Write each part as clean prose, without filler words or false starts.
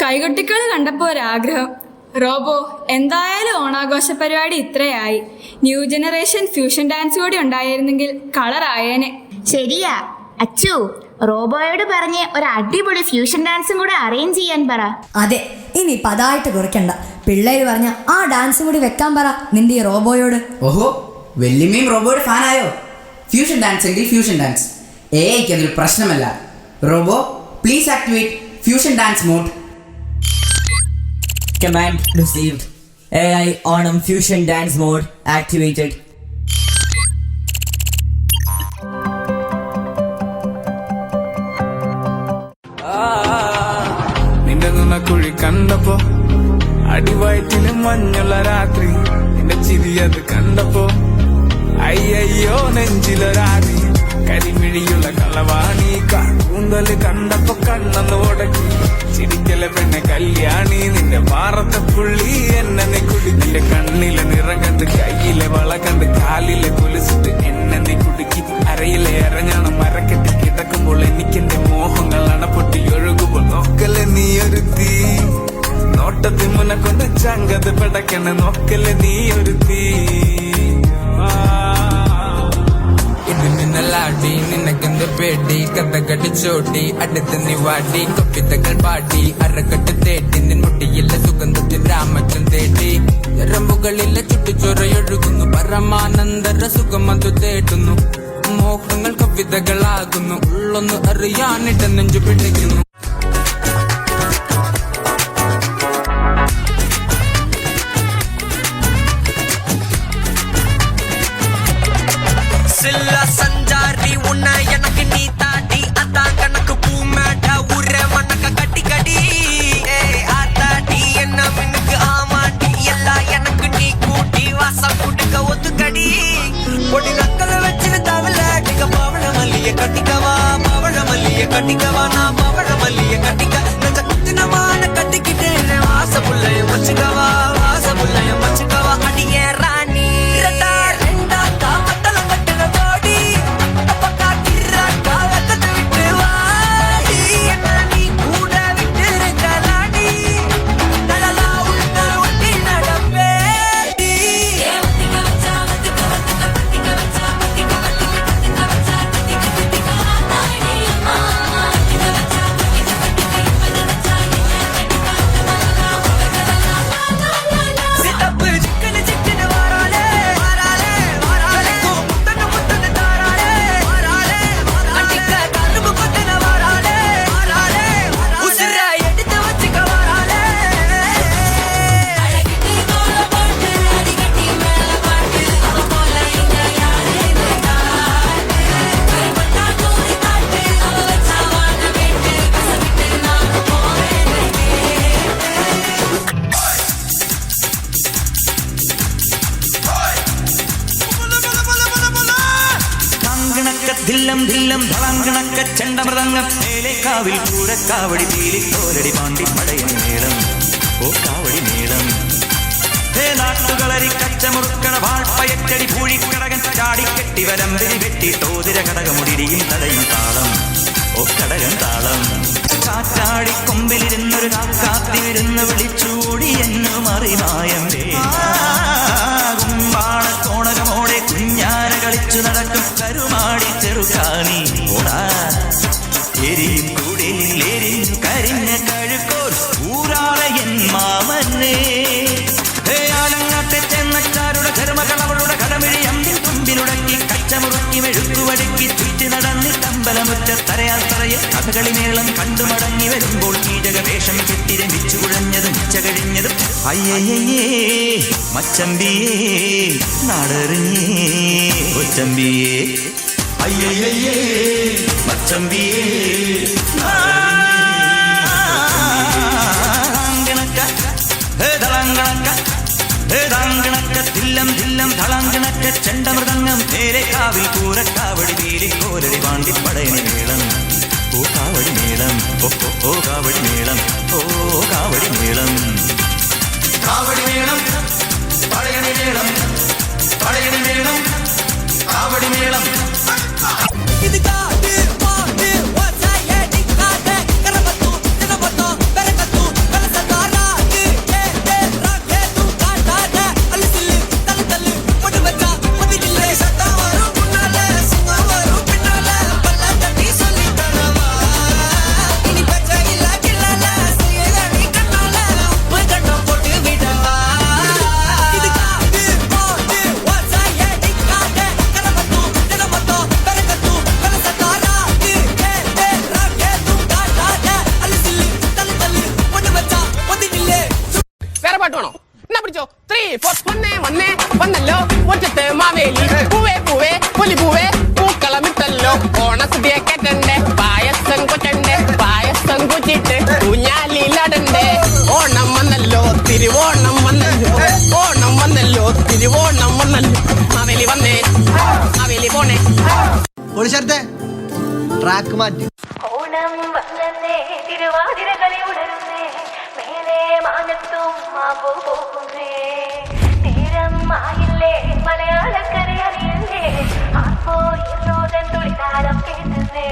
കൈകൊട്ടിക്കളി കണ്ടപ്പോൾ ഒരാഗ്രഹം. റോബോ, എന്തായാലും ഓണാഘോഷ പരിപാടി ഇത്രയായി. ന്യൂ ജനറേഷൻ ഫ്യൂഷൻ ഡാൻസ് കൂടി ഉണ്ടായിരുന്നെങ്കിൽ കളറായേനെ. ശരിയാ അച്ചു, റോബോയോട് പറഞ്ഞ് ഒരു അടിപൊളി ഫ്യൂഷൻ ഡാൻസും കൂടെ അറേഞ്ച് ചെയ്യാൻ പറ. അതെ, ഇനി പതായിട്ട് കുറിക്കണ്ട. പിള്ളേര് പറഞ്ഞ ആ ഡാൻസും കൂടി വെക്കാൻ പറ നിന്റെ ഈ റോബോയോട്. ഓഹോ, വെല്ലുമ്മയും റോബോയുടെ ഫാനായോ? ഫ്യൂഷൻ ഡാൻസ് എങ്കിൽ ഫ്യൂഷൻ ഡാൻസ്. എഐക്ക് അതൊരു പ്രശ്നമല്ല. Robo, please activate fusion dance mode. Command received. AI Onam Fusion Dance Mode activated. നിന്റെ നുണക്കുഴി കണ്ടപ്പോ, അടിവയറ്റിലും മഞ്ഞുള്ള രാത്രി, നിന്റെ ചിരിയത് കണ്ടപ്പോ, അയ്യോ നെഞ്ചിലൊരാതി, കരിമിഴിയുള്ള കളവാണി, കൂന്തല് കണ്ടപ്പോ കണ്ണന്ന് ഉടക്കി, ചിരിക്കല പെണ്ണെ കല്യാണി, നിന്റെ മാറത്തെ പുള്ളി എന്നെ നീ കുടി, നിന്റെ കണ്ണിലെ നിറം കണ്ട്, കയ്യിലെ വള കണ്ട്, കാലിലെ കൊലുസിട്ട് എന്നെ നീ കുടുക്കി, അരയിലെ ഇറങ്ങണം മരക്കെട്ടി കിടക്കുമ്പോൾ എനിക്കെന്റെ മോഹങ്ങൾ അണപ്പൊട്ടി ഒഴുകുമ്പോൾ നോക്കല്ലേ നീ ഒരു തീ, നോട്ടത്തിൽ മുന കൊണ്ട് ചങ്കത് പെടക്കണ നോക്കല്ലേ നീ ഒരു തീ. ാടി നിനക്കെന്ത് പേടി, കഥകടി ചോട്ടി അടുത്ത് നീ വാടി, കവിതകൾ പാടി അരക്കെട്ട് തേടി, നിൻ മുട്ടിയിലെ സുഗന്ധത്തിൽ രാമച്ചൻ തേടി, ഞരമ്പുകളിലെ ചുട്ടുചൊറയൊഴുകുന്നു, പരമാനന്ദര സുഖമതു തേടുന്നു, മോഹങ്ങൾ കവിതകളാകുന്നു, ഉള്ളൊന്ന് അറിയാനിട നെഞ്ചു പിടിക്കുന്നു. சஞ்சாரி உன்னை எனக்கு நீ தாடி, அதான் கணக்கு பூமேட உர மணக்க கட்டி கடி, ஆத்தாடி என்ன மினுக்கு ஆமாட்டி, எல்லாம் எனக்கு நீ கூட்டி வாசம் கொடுக்க ஒத்துக்கடி, பொடி நக்கல வச்சு தவள அடிக்க, பவழ மல்லிய கட்டிக்கவா, பவழ மல்லிய கட்டிக்கவா, நான் பவழ மல்லிய கட்டிக்க, நெஞ்ச குத்தினமான கட்டிக்கிட்டேன், வாச புள்ளைய வச்சுக்கவா, வாச புள்ளைய வச்சுக்கவா, அடியே ராணி ധില്ലം ധില്ലം ധളങ്കണക്ക ചെണ്ടമൃതംഗം, മേലേക്കാവിൽ പൂരക്കാവടി തീലിത്തോലടി പാണ്ടി പടയണി മേളം, ഓ കാവടി മേളം, നാട്ടുകളരി കച്ചമുറുക്കണ വാൾപ്പയറ്റടി പൂഴിക്കടകൻ, ചാടിക്കെട്ടി വരമ്പിരി വെട്ടി തോതിര കടകമുടിയും തടയും താളം, ഓ കടകൻ താളം, കാറ്റാടി കൊമ്പിലിരുന്നൊരു കാക്കാത്തിരുന്ന് വിളിച്ചൂടി എന്നു മറിമായം കുമ്പാളത്തോണകമോടെ കുഞ്ഞാന കളിച്ചു നടക്കും കരുമാടി ചെറുകാണി ഓടാ, എരിയും കൂടയിൽ എരിഞ്ഞു കരിഞ്ഞ കഴുക്കോൽ ഊരാളെ എൻ മാമനെ, ആലങ്ങാട്ടെ ചെന്നച്ചാരുടെ ധർമ്മകളവളുടെ കടമിഴി അമ്പിൽ തുമ്പിലുടക്കി, കച്ചമുറുക്കി മെഴുക്കുവടുക്കി ചുറ്റി നടന്നി തമ്പലമുറ്റ തറയാൽ തറയിൽ കഥകളി മേളം കണ്ടു മടങ്ങി വരുമ്പോൾ കീചകവേഷം കെട്ടി രമിച്ചു കുഴഞ്ഞതും ഉച്ച കഴിഞ്ഞതും, അയ്യയ്യേ മച്ചമ്പിയേ നാടറിഞ്ഞേ കൊച്ചമ്പിയേ, അയ്യയ്യേ മച്ചമ്പിയേ ധില്ലം ധില്ലം ധളങ്കണക്ക ചെണ്ടമൃതംഗം, മേലേക്കാവിൽ പൂരക്കാവടി വീലിക്കോലടി പാണ്ടി പടയണി മേളം, ഓ കാവടി മേളം, ഓ കാവടി മേളം, ഓ കാവടി മേളം, കാവടി മേളം, പടയണി മേളം, പടയണി മേളം, കാവടി മേളം. ഇത് കാട്ട് പാട്ട് ഒറ്റയടി കാട്ട് കറപത്തു തിനപത്തു ബരകത്തു പിടിച്ചോ 3 4 വന്നേ വന്നല്ലോ മുറ്റത്ത് മാവേലി പൂവേ പൂവേ പുലി പൂവേ പൂക്കളമിട്ടല്ലോ ഓണസദ്യ കേട്ടണ്ടേ പായസം കൊച്ചണ്ടേ പായസം കുച്ചിട്ട് ഊഞ്ഞാലിലടണ്ടേ ഓണം വന്നല്ലോ തിരുവോണം വന്നല്ലോ ഓണം വന്നല്ലോ തിരുവോണം വന്നല്ലോ മാവേലി വന്നേ മാവേലി പോണേ ട്രാക്ക് മാറ്റി ഓണം വന്നേ തിരുവാതിരകളി ഉണരുന്നേ മേലെ മാനത്തും മാവോ പോകുന്നേ നേരം ആയില്ലേ മലയാളക്കര അറിയുന്നേ ആപ്പോ എന്നോടൻ തുളിതാരം കേട്ടുന്നേ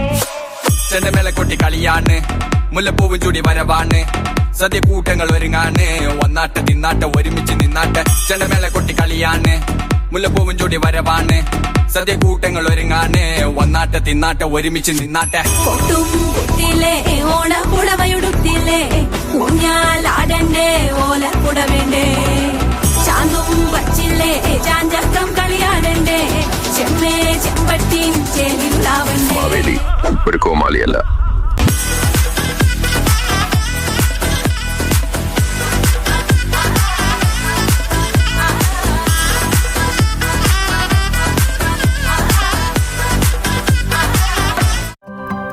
ചെണ്ടമേളക്കൊട്ടി കളിയാണ് മുല്ലപ്പൂവും ചൂടി വരവാണ് സദ്യ കൂട്ടങ്ങൾ ഒരുങ്ങാണ് ഒന്നാട്ട് തിന്നാട്ട് ഒരുമിച്ച് നിന്നാട്ട് ചെണ്ടമേളക്കൊട്ടി കളിയാണ് മുല്ലപ്പൂവും ചൂടി വരവാണ് സദ്യ കൂട്ടങ്ങൾ ഒരുങ്ങാണ് ഒന്നാട്ട് തിന്നാട്ട് ഒരുമിച്ച് നിന്നാട്ടെ കൊട്ടും കുത്തിലേ ഓണപ്പുടവയുടുത്തില്ലേ ഊഞ്ഞാലാടണ്ടേ ഓലക്കുടവേണ്ടേ ചാന്തും വച്ചില്ലേ ചാഞ്ചക്കം കളിയാടണ്ടേ ചെമ്മേ ചെമ്പട്ടിയും ചേലിലാവണ്ടേ ഒരു കോമാളിയല്ല